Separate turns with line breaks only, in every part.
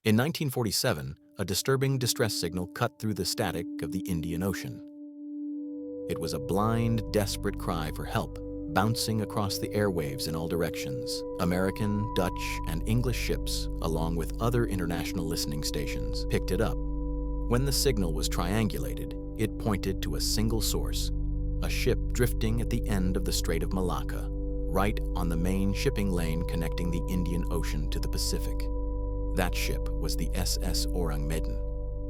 In 1947, a disturbing distress signal cut through the static of the Indian Ocean. It was a blind, desperate cry for help, bouncing across the airwaves in all directions. American, Dutch, and English ships, along with other international listening stations, picked it up. When the signal was triangulated, it pointed to a single source, a ship drifting at the end of the Strait of Malacca, right on the main shipping lane connecting the Indian Ocean to the Pacific. That ship was the SS Orang Medan.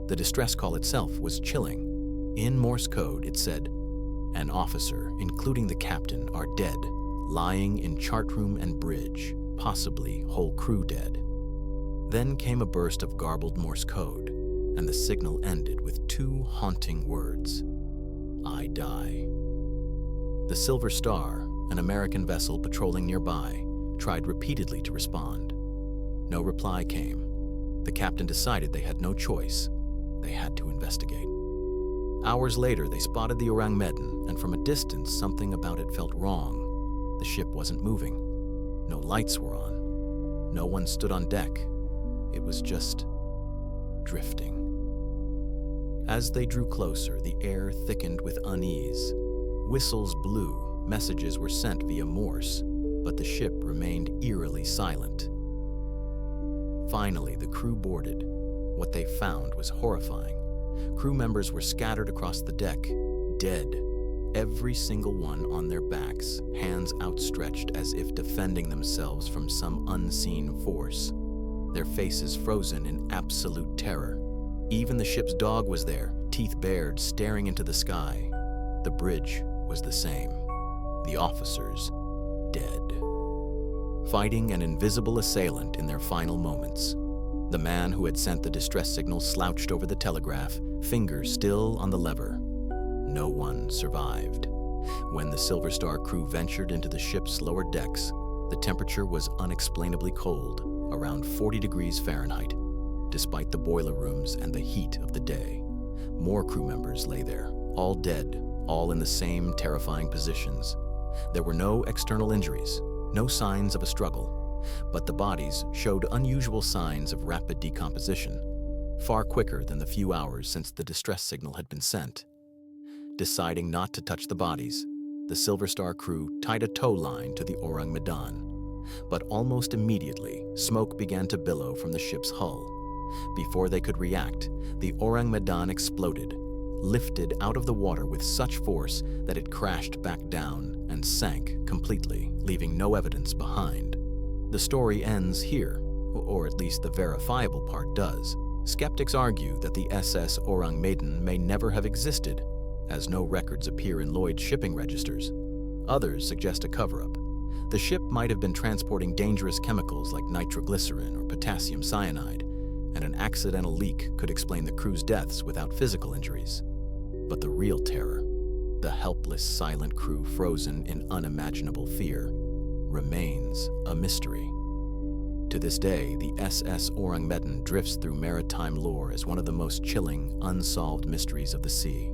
The distress call itself was chilling. In Morse code, it said, "An officer, including the captain, are dead, lying in chart room and bridge, possibly whole crew dead." Then came a burst of garbled Morse code, and the signal ended with two haunting words: "I die." The Silver Star, an American vessel patrolling nearby, tried repeatedly to respond. No reply came. The captain decided they had no choice. They had to investigate. Hours later, they spotted the Orang Medan, and from a distance, something about it felt wrong. The ship wasn't moving. No lights were on. No one stood on deck. It was just drifting. As they drew closer, the air thickened with unease. Whistles blew, messages were sent via Morse, but the ship remained eerily silent. Finally, the crew boarded. What they found was horrifying. Crew members were scattered across the deck, dead, every single one on their backs, hands outstretched as if defending themselves from some unseen force. Their faces frozen in absolute terror. Even the ship's dog was there, teeth bared, staring into the sky. The bridge was the same. The officers, dead. Fighting an invisible assailant in their final moments. The man who had sent the distress signal slouched over the telegraph, fingers still on the lever. No one survived. When the Silver Star crew ventured into the ship's lower decks, the temperature was unexplainably cold, around 40 degrees Fahrenheit, despite the boiler rooms and the heat of the day. More crew members lay there, all dead, all in the same terrifying positions. There were no external injuries, no signs of a struggle, but the bodies showed unusual signs of rapid decomposition, far quicker than the few hours since the distress signal had been sent. Deciding not to touch the bodies, the Silver Star crew tied a tow line to the Orang Medan. But almost immediately, smoke began to billow from the ship's hull. Before they could react, the Orang Medan exploded, lifted out of the water with such force that it crashed back down and sank completely, leaving no evidence behind. The story ends here, or at least the verifiable part does. Skeptics argue that the SS Orang Medan may never have existed, as no records appear in Lloyd's shipping registers. Others suggest a cover-up. The ship might have been transporting dangerous chemicals like nitroglycerin or potassium cyanide, and an accidental leak could explain the crew's deaths without physical injuries. But the real terror, the helpless, silent crew frozen in unimaginable fear, remains a mystery. To this day, the SS Orang Medan drifts through maritime lore as one of the most chilling, unsolved mysteries of the sea.